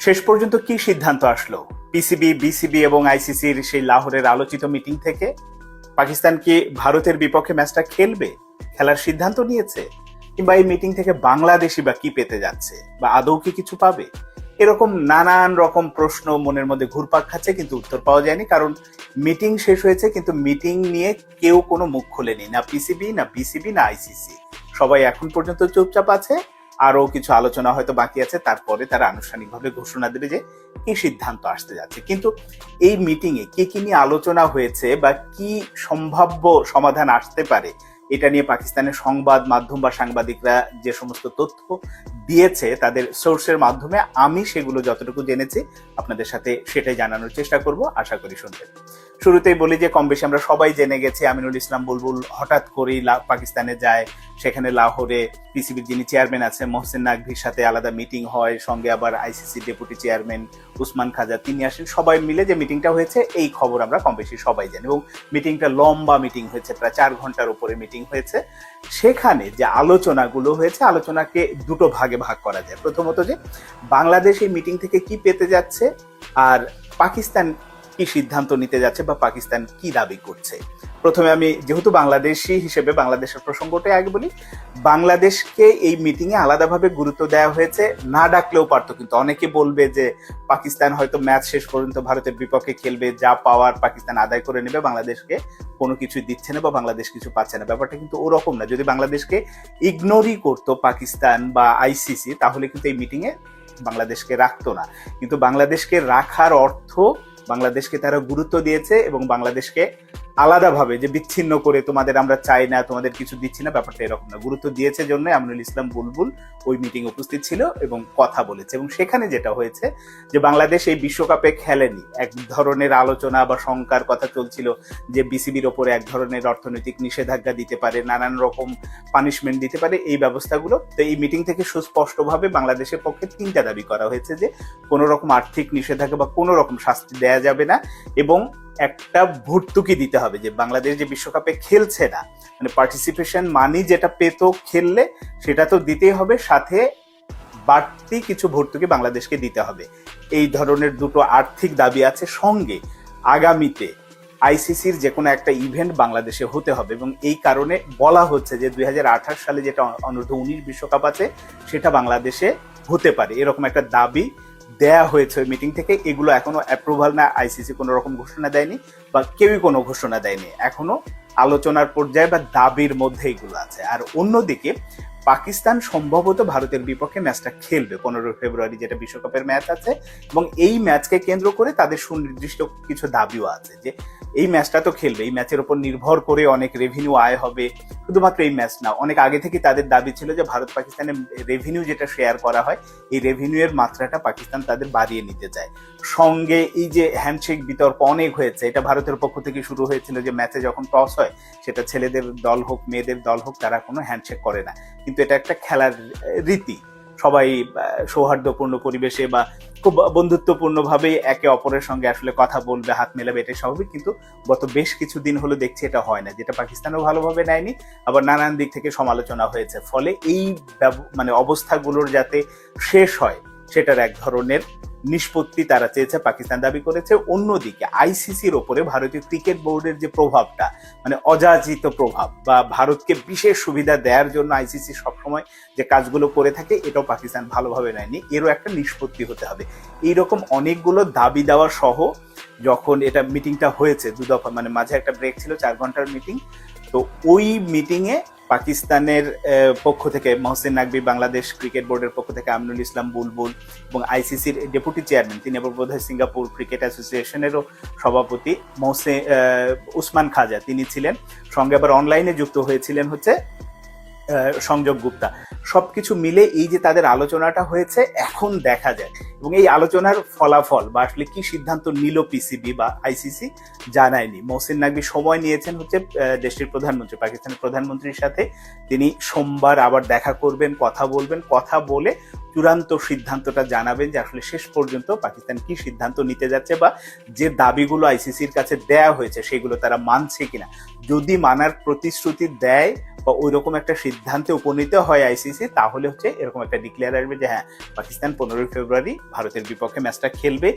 শেষ পর্যন্ত কি সিদ্ধান্ত আসলো পিসিবি, বিসিবি এবং আইসিসির সেই লাহোরের আলোচিত মিটিং থেকে? পাকিস্তান কি ভারতের বিপক্ষে ম্যাচটা খেলবে, খেলার সিদ্ধান্ত নিয়েছে? কিংবা এই মিটিং থেকে বাংলাদেশি বা কি পেতে যাচ্ছে, বা আদৌ কি কিছু পাবে? এরকম নানান রকম প্রশ্ন মনের মধ্যে ঘুরপাক খাচ্ছে, কিন্তু উত্তর পাওয়া যায়নি। কারণ মিটিং শেষ হয়েছে, কিন্তু মিটিং নিয়ে কেউ কোনো মুখ খোলেনি, না পিসিবি, না বিসিবি, না আইসিসি। সবাই এখন পর্যন্ত চুপচাপ আছে। আরো কিছু আলোচনা হয়তো বাকি আছে, তারপরে তারা আনুষ্ঠানিকভাবে ঘোষণা দেবে যে কি সিদ্ধান্ত আসতে যাচ্ছে। কিন্তু এই মিটিং এ কি কি নিয়ে আলোচনা হয়েছে বা কি সম্ভাব্য সমাধান আসতে পারে, এটা নিয়ে পাকিস্তানের সংবাদ মাধ্যম বা সাংবাদিকরা যে সমস্ত তথ্য দিয়েছে তাদের সোর্সের মাধ্যমে, আমি সেগুলো যতটুকু জেনেছি আপনাদের সাথে সেটাই জানানোর চেষ্টা করব, আশা করি শুনবেন। শুরুতেই বলি যে কম বেশি আমরা সবাই জেনে গেছি আমিনুল ইসলাম বুলবুল হঠাৎ করেই পাকিস্তানে যায়। সেখানে লাহোরে পিসিবির যিনি চেয়ারম্যান আছে মোহসেন নাকভির সাথে আলাদা মিটিং হয়, সঙ্গে আবার আইসিসি ডেপুটি চেয়ারম্যান উসমান খাজা তিনি আসেন। সবাই মিলে যে মিটিংটা হয়েছে এই খবর আমরা কম বেশি সবাই জানি, এবং মিটিংটা লম্বা মিটিং হয়েছে, প্রায় 4 ঘন্টার উপরে মিটিং হয়েছে। সেখানে যে আলোচনাগুলো হয়েছে, আলোচনাকে দুটো ভাগে ভাগ করা যায়। প্রথমত যে বাংলাদেশ এই মিটিং থেকে কি পেতে যাচ্ছে, আর পাকিস্তান কি সিদ্ধান্ত নিতে যাচ্ছে বা পাকিস্তান কি দাবি করছে। প্রথমে আমি যেহেতু বাংলাদেশি হিসেবে বাংলাদেশের প্রসঙ্গটাই আগে বলি। বাংলাদেশকে এই মিটিং এ আলাদাভাবে গুরুত্ব দেওয়া হয়েছে, না ডাকলেও পারতো। কিন্তু অনেকে বলবে যে পাকিস্তান হয়তো ম্যাচ শেষ পর্যন্ত ভারতের বিপক্ষে খেলবে, যা পাওয়ার পাকিস্তান আদায় করে নেবে, বাংলাদেশকে কোনো কিছু দিচ্ছে না বা বাংলাদেশ কিছু পাচ্ছে না। ব্যাপারটা কিন্তু ওরকম না। যদি বাংলাদেশকে ইগনোরই করতো পাকিস্তান বা আইসিসি, তাহলে কিন্তু এই মিটিং এ বাংলাদেশকে রাখতো না। কিন্তু বাংলাদেশকে রাখার অর্থ বাংলাদেশকে তারা গুরুত্ব দিয়েছে, এবং বাংলাদেশকে আলাদাভাবে যে বিচ্ছিন্ন করে তোমাদের আমরা চাই না, তোমাদের কিছু দিচ্ছি না, ব্যাপারটা এরকম না। গুরুত্ব দিয়েছে জন্য আমিনুল ইসলাম বুলবুল ওই মিটিং উপস্থিত ছিল এবং কথা বলেছে। এবং সেখানে যেটা হয়েছে যে বাংলাদেশ এই বিশ্বকাপে খেলেনি, এক ধরনের আলোচনা বা শঙ্কার কথা চলছিল যে বিসিবির ওপরে এক ধরনের অর্থনৈতিক নিষেধাজ্ঞা দিতে পারে, নানান রকম পানিশমেন্ট দিতে পারে এই ব্যবস্থাগুলো। তো এই মিটিং থেকে সুস্পষ্টভাবে বাংলাদেশের পক্ষে 3টা দাবি করা হয়েছে যে কোনো রকম আর্থিক নিষেধাজ্ঞা বা কোনো রকম শাস্তি দেয়া যাবে না, এবং একটা ভর্তুকি দিতে হবে। যে বাংলাদেশ যে বিশ্বকাপে খেলছে না, মানে পার্টিসিপেশন মানি যেটা পেতো খেললে, সেটা তো দিতেই হবে, সাথে বাড়তি কিছু ভর্তুকি বাংলাদেশকে দিতে হবে। এই ধরনের দুটো আর্থিক দাবি আছে। সঙ্গে আগামীতে আইসিসির যে কোনো একটা ইভেন্ট বাংলাদেশে হতে হবে, এবং এই কারণে বলা হচ্ছে যে 2028 সালে যেটা অনূর্ধ্ব 19 বিশ্বকাপ আছে সেটা বাংলাদেশে হতে পারে, এরকম একটা দাবি দেয়া হয়েছে ওই মিটিং থেকে। এগুলো এখনো অ্যাপ্রুভাল না, আইসিসি কোনো রকম ঘোষণা দেয়নি বা কেউই কোনো ঘোষণা দেয়নি, এখনো আলোচনার পর্যায়ে বা দাবির মধ্যে এগুলো আছে। আর অন্যদিকে পাকিস্তান সম্ভবত ভারতের বিপক্ষে ম্যাচটা খেলবে 15 ফেব্রুয়ারি, যেটা বিশ্বকাপের ম্যাচ আছে, এবং এই ম্যাচকে কেন্দ্র করে তাদের সুনির্দিষ্ট কিছু দাবিও আছে যে এই ম্যাচটা তো খেলবে, এই ম্যাচের উপর নির্ভর করে অনেক রেভিনিউ আয় হবে। শুধুমাত্র এই ম্যাচ না, অনেক আগে থেকে তাদের দাবি ছিল যে ভারত পাকিস্তানের রেভিনিউ যেটা শেয়ার করা হয়, এই রেভিনিউ এর মাত্রাটা পাকিস্তান তাদের বাড়িয়ে নিতে চায়। সঙ্গে এই যে হ্যান্ডশেক বিতর্ক অনেক হয়েছে, এটা ভারতের পক্ষ থেকে শুরু হয়েছিল যে ম্যাচে যখন টস হয়, সেটা ছেলেদের দল হোক মেয়েদের দল হোক, তারা কোনো হ্যান্ডশেক করে না। কিন্তু এটা একটা খেলার রীতি, সবাই সৌহার্দ্যপূর্ণ পরিবেশে বা খুব বন্ধুত্বপূর্ণ ভাবে একে অপরের সঙ্গে আসলে কথা বলবে, হাত মেলাবে, এটাই স্বাভাবিক। কিন্তু গত বেশ কিছুদিন হলো দেখছি এটা হয় না, যেটা পাকিস্তানও ভালোভাবে নেয়নি, আবার নানান দিক থেকে সমালোচনা হয়েছে। ফলে এই মানে অবস্থাগুলোর যাতে শেষ হয়, সেটার এক ধরনের নিষ্পত্তি তারা চেয়েছে, পাকিস্তান দাবি করেছে। অন্যদিকে আইসিসির ওপরে ভারতীয় ক্রিকেট বোর্ডের যে প্রভাবটা, মানে অযাচিত প্রভাব বা ভারতকে বিশেষ সুবিধা দেওয়ার জন্য আইসিসি সবসময় যে কাজগুলো করে থাকে, এটাও পাকিস্তান ভালোভাবে নেয়নি, এরও একটা নিষ্পত্তি হতে হবে। এইরকম অনেকগুলো দাবি দেওয়া সহ যখন এটা মিটিংটা হয়েছে, 2 দফা, মানে মাঝে একটা ব্রেক ছিল, 4 ঘন্টার মিটিং। তো ওই মিটিংয়ে পাকিস্তানের পক্ষ থেকে মোহসেন নাকভি, বাংলাদেশ ক্রিকেট বোর্ডের পক্ষ থেকে আমিনুল ইসলাম বুলবুল, এবং আইসিসির ডেপুটি চেয়ারম্যান, তিনি আবার বোধহয় সিঙ্গাপুর ক্রিকেট অ্যাসোসিয়েশনেরও সভাপতি উসমান খাজা তিনি ছিলেন। সঙ্গে আবার অনলাইনে যুক্ত হয়েছিলেন হচ্ছে সংযোগ গুপ্তা। সবকিছু মিলে এই যে তাদের আলোচনাটা হয়েছে, এখন দেখা যায় এবং এই আলোচনার ফলাফল বা আসলে কি সিদ্ধান্ত নিল পিসিবি বা আইসিসি জানায়নি। মোহসেন নাকভি সময় নিয়েছেন হচ্ছে দেশটির প্রধানমন্ত্রী, পাকিস্তানের প্রধানমন্ত্রীর সাথে তিনি সোমবার আবার দেখা করবেন, কথা বলবেন, কথা বলে চূড়ান্ত সিদ্ধান্তটা জানাবেন যে আসলে শেষ পর্যন্ত পাকিস্তান কি সিদ্ধান্ত নিতে যাচ্ছে, বা যে দাবিগুলো আইসিসির কাছে দেয়া হয়েছে সেগুলো তারা মানছে কিনা। যদি মানার প্রতিশ্রুতি দেয় বা ওইরকম একটা সিদ্ধান্তে উপনীত হয় আইসিসি, তাহলে হচ্ছে এরকম একটা ডিক্লেয়ার আসবে যে হ্যাঁ, পাকিস্তান 15 ফেব্রুয়ারি ভারতের বিপক্ষে ম্যাচটা খেলবে।